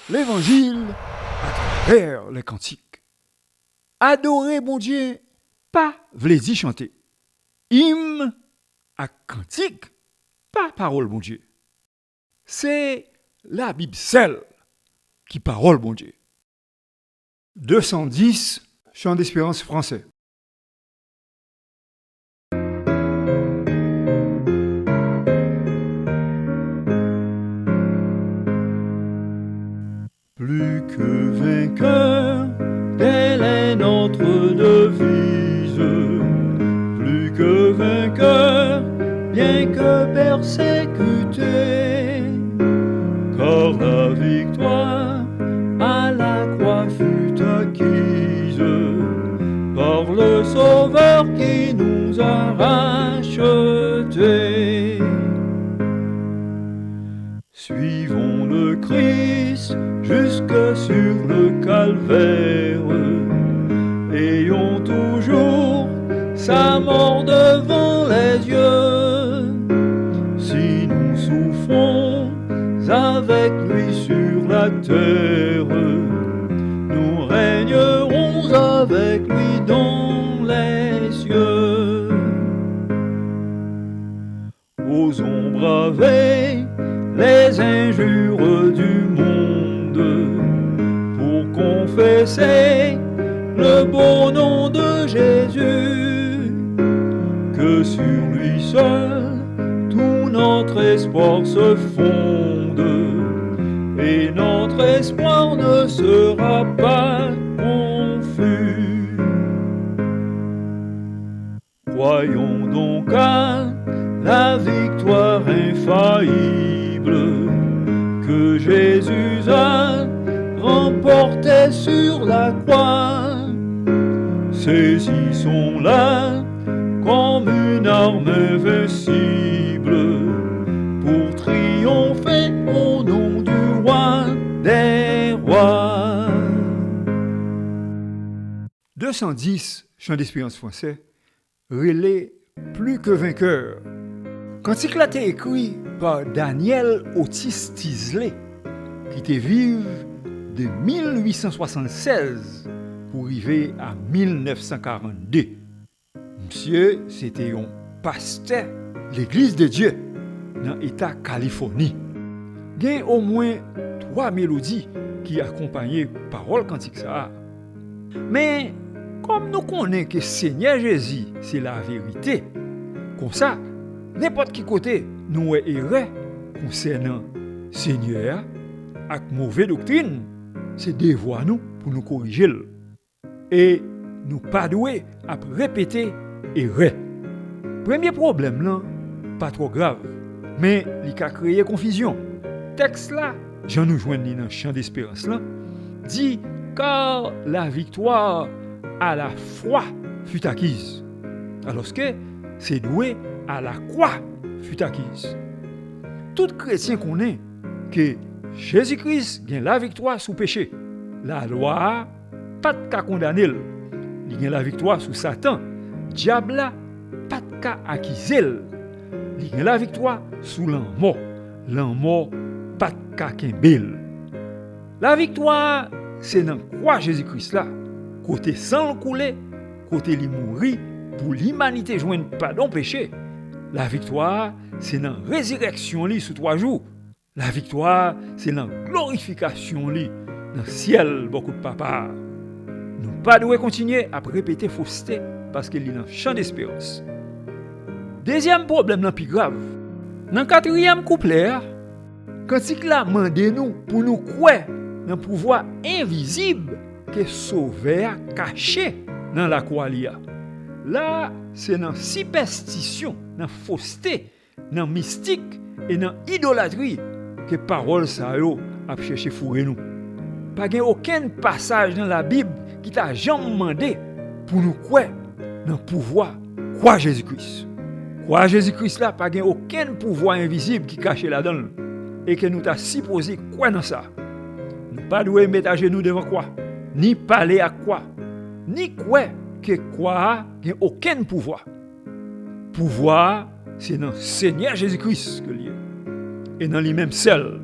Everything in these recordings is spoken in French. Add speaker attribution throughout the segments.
Speaker 1: l'évangile à travers les cantiques. Adorer bon Dieu, pas vle di chanter. Hymne à cantique, pas parole bon Dieu. C'est la Bible seule qui parole bon Dieu. 210, Chant d'espérance français.
Speaker 2: Plus que vainqueur, telle est notre devise. Plus que vainqueur, bien que persécuté, car la victoire à la croix fut acquise par le Sauveur qui nous a rachetés. Suivons le Christ jusque sur le calvaire, ayons toujours sa mort devant les yeux. Si nous souffrons avec lui sur la terre, nous régnerons avec lui dans les cieux. Osons braver les injures du monde pour confesser le beau nom de Jésus, que sur lui seul tout notre espoir se fonde, et notre espoir ne sera pas confus. Croyons donc à la victoire infaillible que Jésus a remportée sur la croix. Saisissons-la comme une arme invincible pour triompher au nom du roi des rois.
Speaker 1: 210, Chant d'espérance français, relais plus que vainqueur. Cantique là t'est écrit par Daniel Otis Tisley, qui était vive de 1876 pour arriver à 1942. Monsieur, c'était un pasteur l'Église de Dieu dans l'État Californie. Il y a au moins 3 mélodies qui accompagnaient parole cantique ça. Mais comme nous connaissons que Seigneur Jésus, c'est la vérité, comme ça, n'importe qui côté nous erreur concernant Seigneur avec mauvaise doctrine, c'est devoir nous pour nous corriger. Et nous pas doués à répéter erreur. Premier problème là, pas trop grave, mais il a créé confusion. Texte là, j'en nous joins dans le Chant d'espérance là, dit car la victoire à la foi fut acquise. Alors que c'est doué à la croix fut acquise. Tout chrétien connaît que Jésus-Christ gagne la victoire sous péché. La loi pas de cas condamner. Il gagne la victoire sous Satan. Diable pas de cas acquiser. Il gagne la victoire sous l'en-mort. L'en-mort pas de cas kembel. La victoire c'est dans croix Jésus-Christ là. Côté sang coulé, côté li mourir pour l'humanité joindre pardon péché. La victoire, c'est dans la résurrection li sous 3 jours. La victoire, c'est dans la glorification li dans le ciel beaucoup de papa. Nous pas devons continuer à répéter fausseté parce qu'il est dans le Chant d'espérance. Deuxième problème le plus grave. Dans le 4e couplet, cantique là mande nous pour nous croire dans le pouvoir invisible que sauveur caché dans la croix lia. Là, c'est dans superstition, dans fausseté, dans mystique et dans idolâtrie que parole ça yo a cherché fourrer nous. Pas aucun passage dans la Bible qui t'a jamais demandé pour nous croire dans le pouvoir croire Jésus-Christ. Croire Jésus-Christ là, pas aucun pouvoir invisible qui caché là-dedans et que nous t'a supposé croire dans ça. Nous pas doué mettre à genoux devant quoi, ni parler à quoi, ni quoi que quoi n'a aucun pouvoir. Pouvoir, c'est dans le Seigneur Jésus-Christ que lié et dans lui-même seul.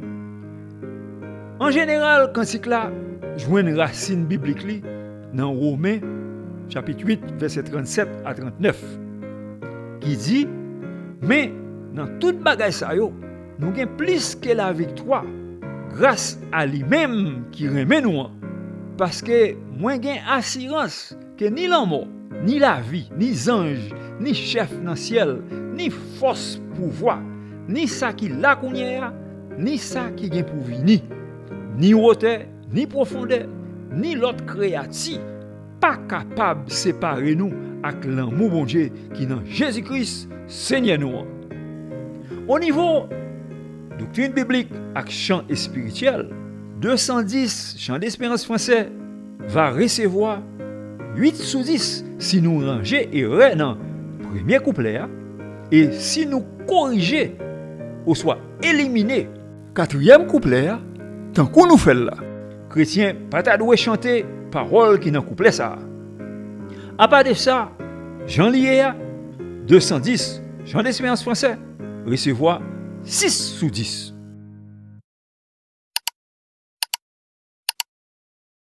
Speaker 1: En général, cantique là joue une racine biblique li dans Romains chapitre 8 verset 37 à 39 qui dit mais dans toute bagaille ça yo nous gain plus que la victoire grâce à lui-même qui remet nous parce que moi gain assurance que ni la mort ni la vie ni ange ni chef dans le ciel ni force pouvoir ni ça qui la kounya ni ça qui gain pour venir ni hauteur ni profondeur ni l'autre créature pas capable de séparer nous avec l'amour bon Dieu qui dans Jésus-Christ Seigneur nous. Au niveau doctrine biblique avec chant et spirituel, 210 chant d'espérance français va recevoir 8 sur 10 si nous ranger et dans premier couplet et si nous corriger ou soit éliminer quatrième couplet tant qu'on nous fait là. Chrétien pas ta doué chanter parole qui dans couplet ça. À part de ça, Jean lié 210 chant d'espérance français recevoir 6 sur 10.